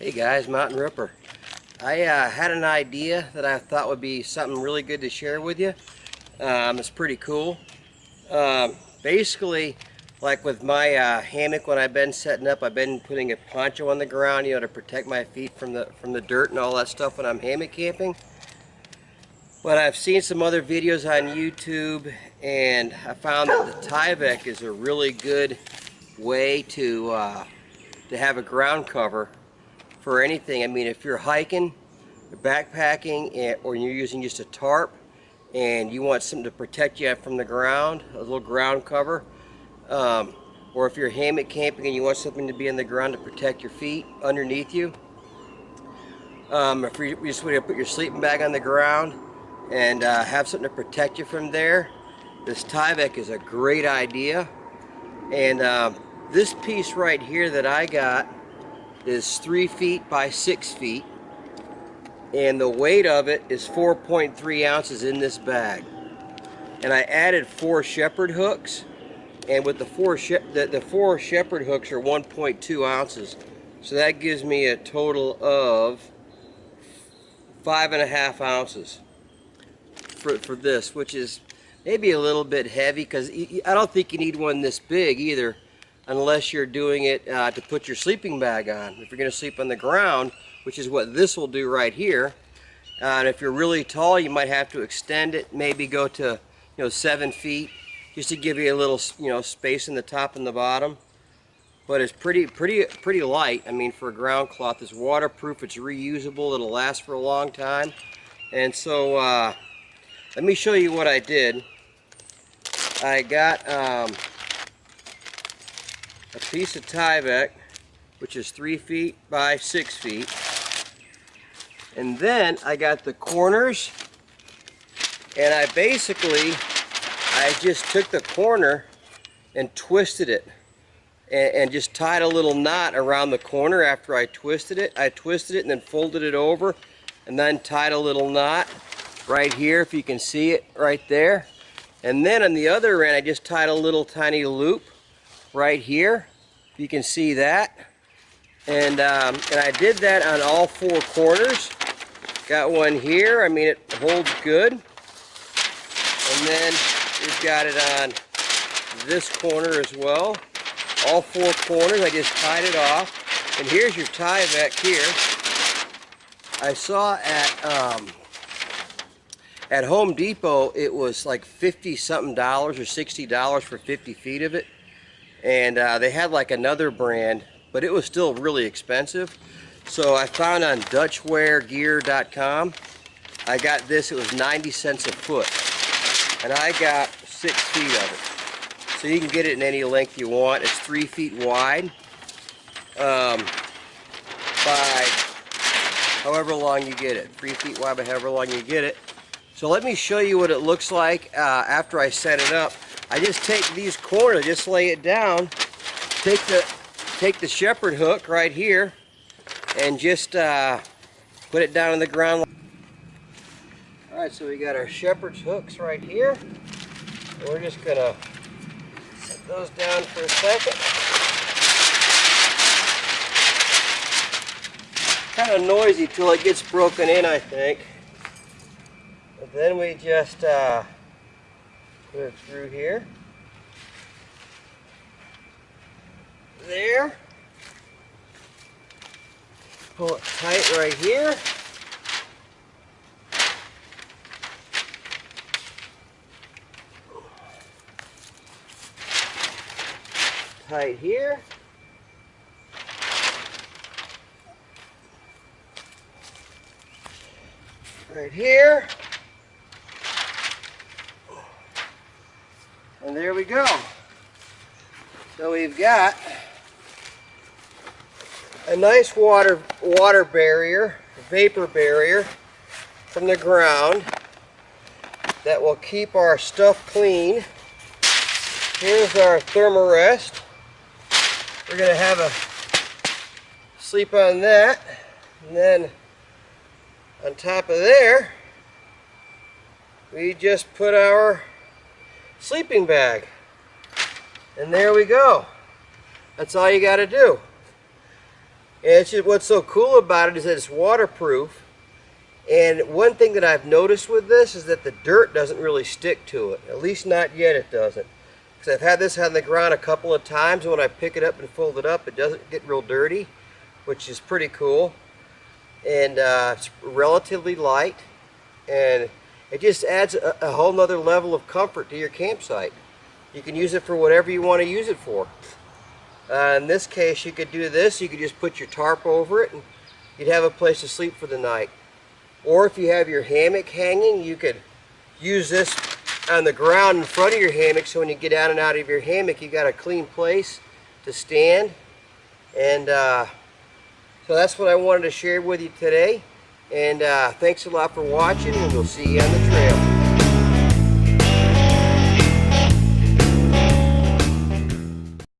Hey guys, Mountain Ripper. I had an idea that I thought would be something really good to share with you. It's pretty cool. Basically, like with my hammock, when I've been setting up, I've been putting a poncho on the ground, to protect my feet from the dirt and all that stuff when I'm hammock camping. But I've seen some other videos on YouTube, and I found that the Tyvek is a really good way to have a ground cover for anything. I mean, if you're hiking, you're backpacking, or you're using just a tarp and you want something to protect you from the ground, a little ground cover, or if you're hammock camping and you want something to be in the ground to protect your feet underneath you, if you just want to put your sleeping bag on the ground and have something to protect you from there, this Tyvek is a great idea. And this piece right here that I got is 3 feet by 6 feet, and the weight of it is 4.3 ounces in this bag. And I added 4 shepherd hooks, and with the four shepherd hooks are 1.2 ounces, so that gives me a total of 5.5 ounces for this, which is maybe a little bit heavy, because I don't think you need one this big either, unless you're doing it to put your sleeping bag on. If you're going to sleep on the ground, which is what this will do right here, and if you're really tall, you might have to extend it, maybe go to 7 feet, just to give you a little space in the top and the bottom. But it's pretty light. I mean, for a ground cloth, it's waterproof, it's reusable, it'll last for a long time. And so let me show you what I did. I got a piece of Tyvek, which is 3 feet by 6 feet, and then I got the corners, and I just took the corner and twisted it, and just tied a little knot around the corner. After I twisted it and then folded it over, and then tied a little knot right here, if you can see it right there. And then on the other end, I just tied a little tiny loop right here, you can see that, and I did that on all 4 corners. Got one here, I mean, it holds good, and then we've got it on this corner as well. All 4 corners, I just tied it off, and here's your Tyvek here. I saw at Home Depot it was like $50-something or $60 for 50 feet of it. And they had like another brand, but it was still really expensive. So I found on DutchwareGear.com, I got this. It was 90 cents a foot, and I got 6 feet of it. So you can get it in any length you want. It's 3 feet wide by however long you get it. 3 feet wide by however long you get it. So let me show you what it looks like after I set it up. I just take these corners, just lay it down, take the shepherd hook right here, and just put it down on the ground. Alright, so we got our shepherd's hooks right here. And we're just gonna set those down for a second. Kind of noisy till it gets broken in, I think. And then we just put it through here. There. Pull it tight right here. Tight here. Right here. And there we go. So we've got a nice water barrier, vapor barrier from the ground that will keep our stuff clean. Here's our thermarest. We're going to have a sleep on that, and then on top of there we just put our sleeping bag, and there we go. That's all you got to do. And it's just, what's so cool about it is that it's waterproof. And one thing that I've noticed with this is that the dirt doesn't really stick to it. At least not yet it doesn't. Because I've had this on the ground a couple of times, and when I pick it up and fold it up, it doesn't get real dirty, which is pretty cool. And it's relatively light, and it just adds a whole nother level of comfort to your campsite. You can use it for whatever you want to use it for. In this case, you could do this. You could just put your tarp over it, and you'd have a place to sleep for the night. Or if you have your hammock hanging, you could use this on the ground in front of your hammock, so when you get out and out of your hammock, you got a clean place to stand. And so that's what I wanted to share with you today. And thanks a lot for watching, and we'll see you on the trail.